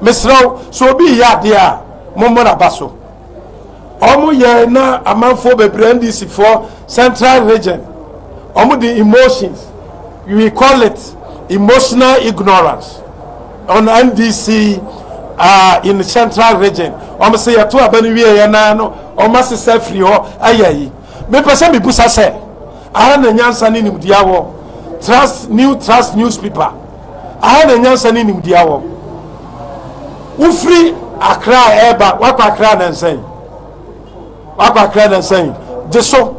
Mr. So be ya there. Momona baso. Omo ye na amanfo bebre NDC for Central Region. Omo the emotions. We call it emotional ignorance on NDC in the Central Region. Omo say ya to abani wie ye na no omo se free ho ayayi. Me pese me busa se aha na nyansa ni nimdia wo trust newspaper aha na nyansa ni nimdia wo ufri Accra eba wakwa Accra na nsen jeso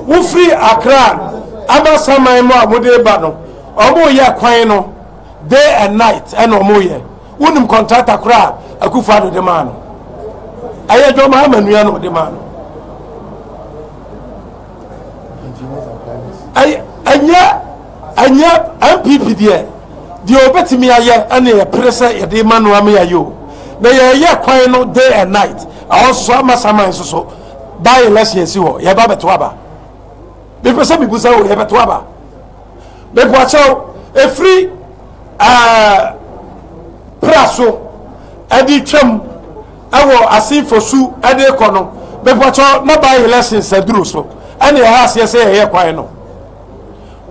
ufri Accra aba saman mo amode eba no omo ye kwan no day and night and omo ye unim contract Accra akufa do de man no aye jo ma manua no de man no anya NPP there the obetimi aye ane ye pressure ye de manu am ya yo na ye kwan no day and night also amasaman so by election si ho ye ba beto aba be pressure bi busa ho ye beto aba be poacho e free praso adi twam awo asifo su ade kono be poacho na by election saduro so ane ye ha se ye kwan no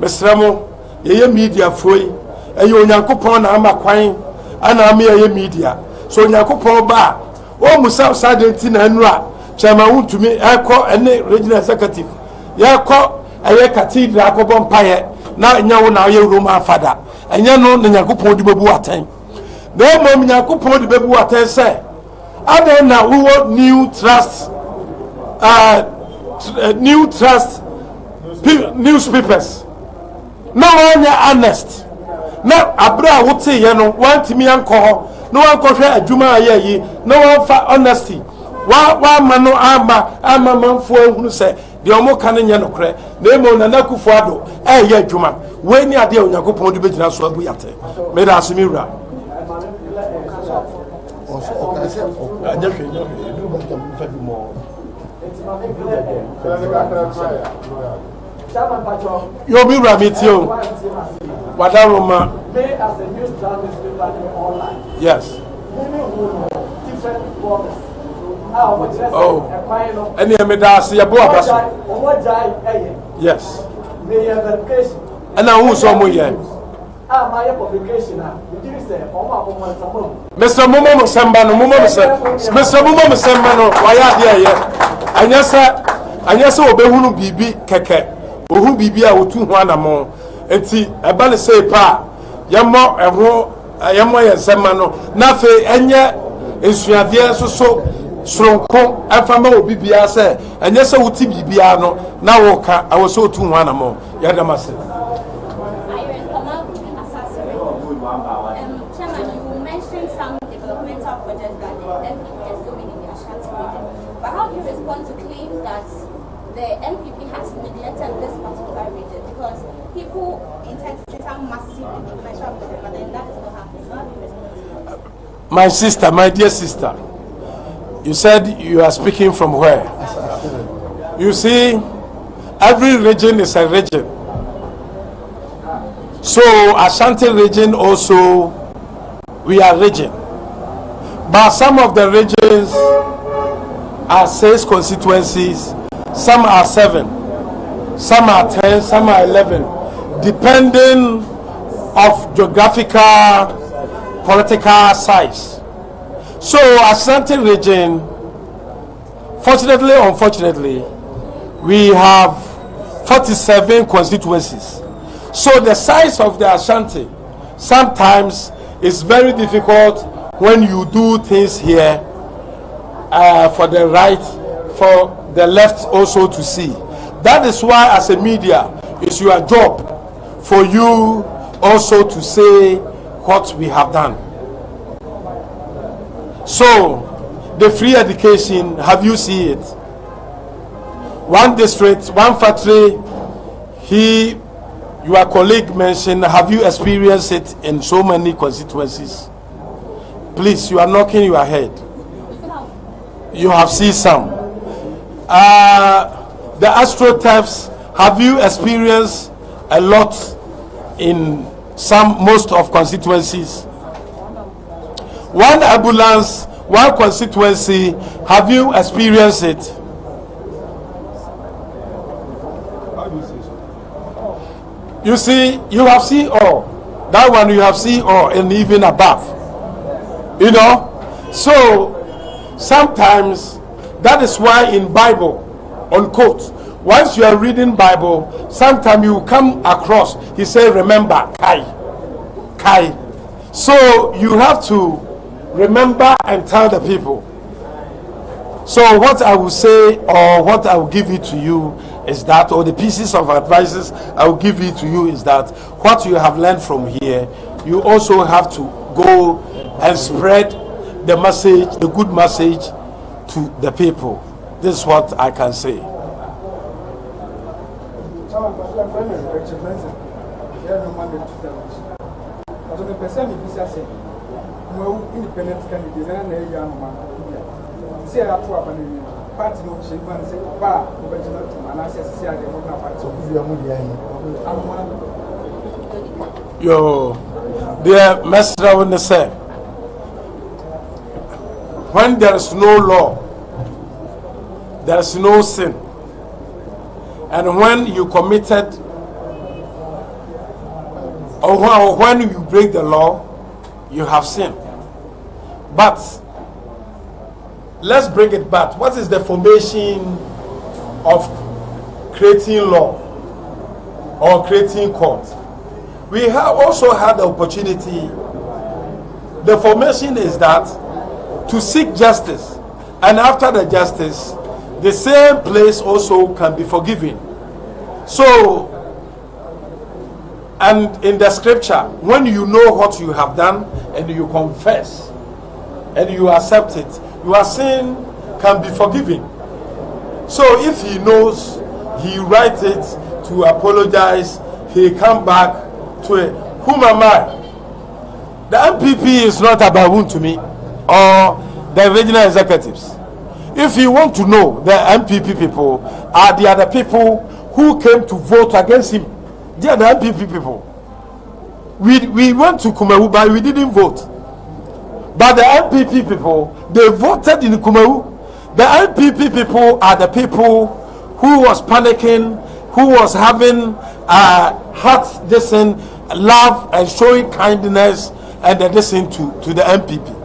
Mesramo ye media foi eye onyankopon na ama kwan ana ama ye media so onyankopon ba o musa sadenti na anu a chama Wontumi ekọ ene regional executive ye kọ eye cathedral akọbọ mpaye na nyawo na ye Roman father enya no na nyankopon di bebu aten na mo nyankopon di bebu aten se ade na we want new trust newspapers na wanya honest na abra wote ye no wantimi anko ho na wankohwe adwuma ayi na wanfa honesty wa mano ama manfo ehunu se de omo kan nya nokre na emo na nakufo ado ye adwuma we ni ade Onyankopon de begina so abu yate me da asemi wura Yo be ramitio. Wadaroma. They as a news newspaper online. Yes. Different borders. Oh. Any medasi ya boa baso. Yes. They have verification. And now who so mo ye? My publication Mr. Mumo Musambano, Mr. Mumo Musambano, why are there? Anyasa obehunu bibi keke. Ohu bibi a otu ho anamo. Enti eba ne sei pa. Yemo yensema no. Na fe enye ensuade so soronko afama obibia se anyasa wuti bibia no na woka awoso otu ho anamo. Yadamase. Chairman, you mentioned some developmental projects that the NPP is doing in the Ashanti region. But how do you respond to claims that the NPP has neglected this particular region because people intend to say some massive influential project, but then that is not happening. So how do you respond to that? My sister, my dear sister, you said you are speaking from where? You see, every region is a region. So Ashanti region also, we are region. But some of the regions are 6 constituencies, some are 7, some are 10, some are 11, depending of geographical, political size. So Ashanti region, fortunately, unfortunately, we have 47 constituencies. So the size of the Ashanti sometimes is very difficult when you do things here for the right, for the left also to see. That is why as a media, it's your job for you also to say what we have done. So the free education, have you seen it? One district, one factory, your colleague mentioned, have you experienced it in so many constituencies? Please, you are knocking your head. You have seen some. The astroturfs, have you experienced a lot in most of constituencies? One ambulance, one constituency, have you experienced it? How do you say so? You see, you have seen all. That one you have seen all, and even above. You know? So, sometimes, that is why in Bible, on quote, once you are reading Bible, sometimes you come across, he said, remember, Kai. Kai. So, you have to remember and tell the people. So what I will say, or what I will give it to you is that, or the pieces of advices I will give it to you is that what you have learned from here, you also have to go and spread the message, the good message to the people. This is what I can say. Independent candidate and a young man. See, I have to have a party of Shimpan, say, Ba, original to Manasseh, see, I don't have a Yo, dear Master, I want to say, when there is no law, there is no sin. And when you committed, or when you break the law, you have sinned. But let's bring it back. What is the formation of creating law or creating court? We have also had the opportunity. The formation is that to seek justice, and after the justice, the same place also can be forgiven. So, and in the scripture, when you know what you have done and you confess and you accept it, your sin can be forgiven. So if he knows, he writes it to apologize, he come back to it. Whom am I? The NPP is not about Wontumi or the regional executives. If you want to know, the NPP people are the other people who came to vote against him. They are the NPP people. We went to Kumasi, but we didn't vote. But the NPP people, they voted in Kumasi. The NPP people are the people who was panicking, who was having heart love and showing kindness and they listen to the NPP.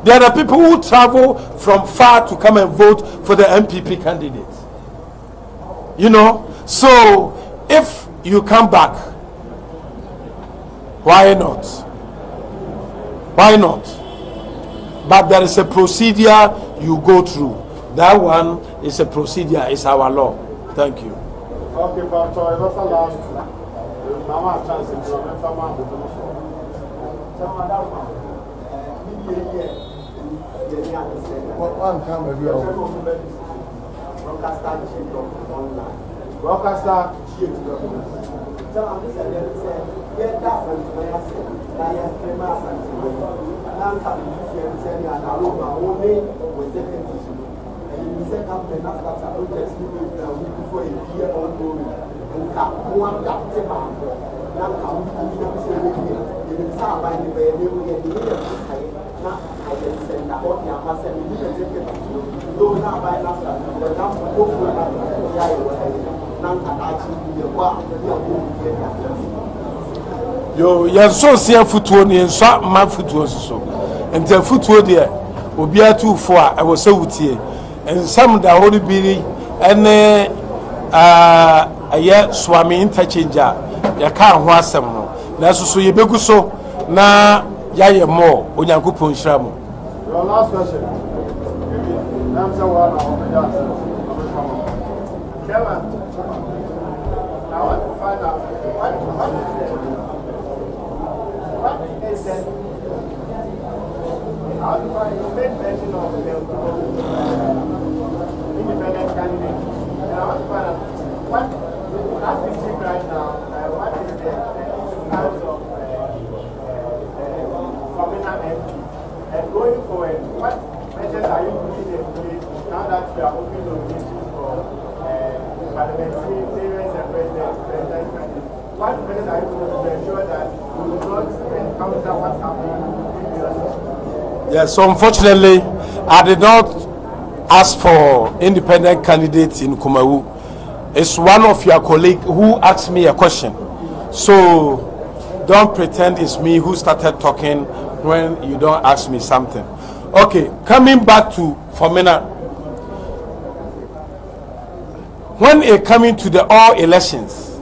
They are the people who travel from far to come and vote for the NPP candidates. You know, so if you come back, why not? Why not? But there is a procedure you go through. That one is a procedure, it's our law. Thank you. Okay, but that's the last Mama chance to broadcaster chief online. Broadcaster chief. So I'm just saying, yeah, that's what I said. Now you're famous and now I'm saying, and I look my own name with executive. And you said, I'm the last time I don't just leave it before a year or two. And one that tip out. Now I'm going to say, you can start by the way, you will get the now I can send that what you have said, you can take it. Though now by last time, but now hopefully now I actually be a wow. Yo, you're so see a foot one and shot my foot was so. And the foot were there will be a 2 4. I was so with you. And some that holy be and a year swami interchanger. You can't was some. That's so you be so na ya more on your coupon shamo. Your last question. I'm so one I want to find out what is that? How do you make mention of the independent candidate? And I want to find out what, as we speak right now, what is the stance of communal MP? And going forward, what measures are you putting in place now that you are open nominations for parliamentary areas and president candidates? What measures are you going to ensure that we will not encounter what's happening? Yes, so unfortunately, I did not ask for independent candidates in Kumawu. It's one of your colleagues who asked me a question. So don't pretend it's me who started talking when you don't ask me something. Okay, coming back to Fomena. When it coming to the all elections,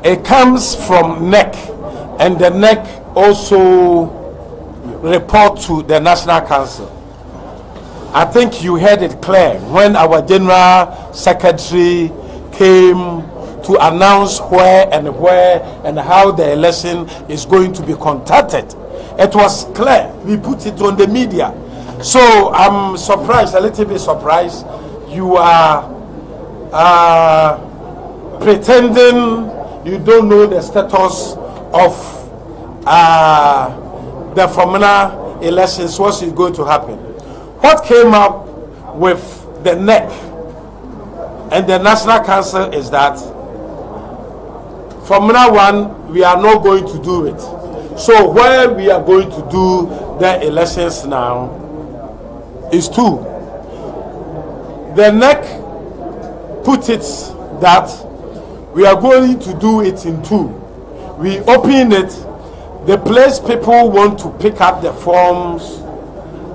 it comes from NEC, and the NEC also report to the National Council. I think you heard it clear when our General Secretary came to announce where and how the election is going to be conducted. It was clear. We put it on the media. So I'm surprised, a little bit surprised. You are pretending you don't know the status of the Fomena elections. What is going to happen? What came up with the NEC and the National Council is that Fomena 1, we are not going to do it. So where we are going to do the elections now is 2. The NEC put it that we are going to do it in 2. We open it, the place people want to pick up the forms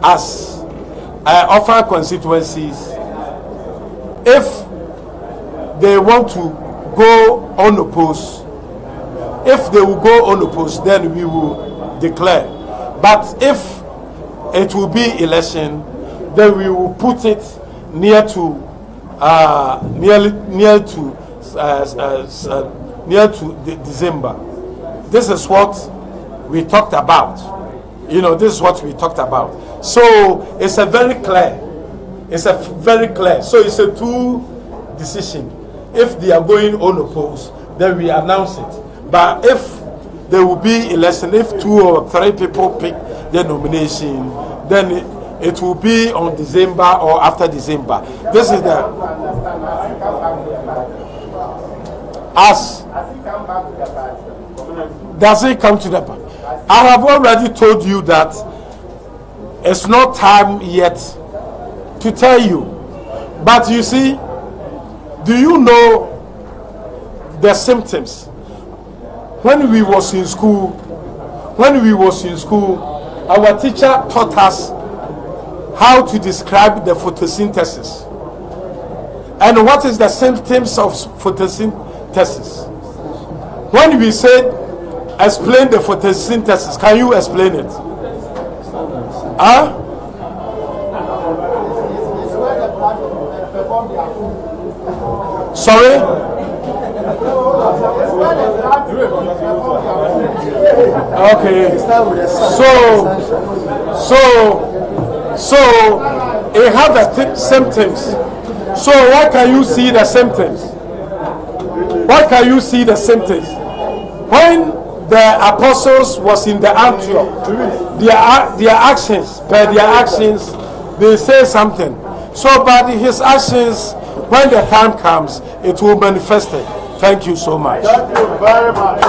as offer constituencies. If they want to go unopposed, if they will go unopposed, then we will declare. But if it will be election, then we will put it near to December. This is what we talked about. You know, this is what we talked about. So it's a very clear. It's a very clear. So it's a 2 decision. If they are going unopposed, then we announce it. But if there will be election, if 2 or 3 people pick the nomination, then it will be on December or after December. This is the does it come to the party? I have already told you that it's not time yet to tell you. But you see, do you know the symptoms? When we was in school, our teacher taught us how to describe the photosynthesis. And what is the symptoms of photosynthesis? When we said explain the photosynthesis, can you explain it? Huh? Sorry? Okay. So it have the symptoms. So why can you see the symptoms? Why can you see the symptoms? When the apostles was in the Antioch, their actions, by their actions, they say something. So by his actions, when the time comes, it will manifest it. Thank you so much. Thank you very much.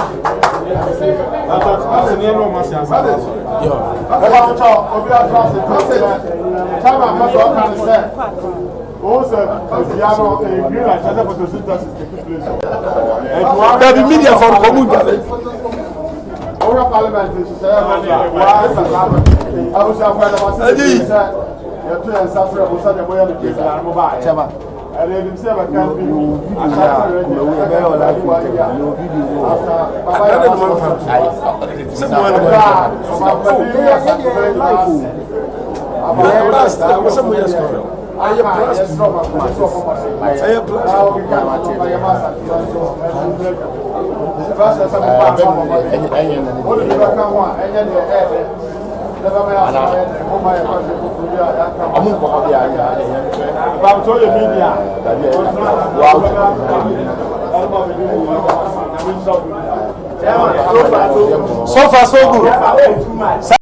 There be media for community. Parliament is and then himself can be Ashanti Region. So far, so good.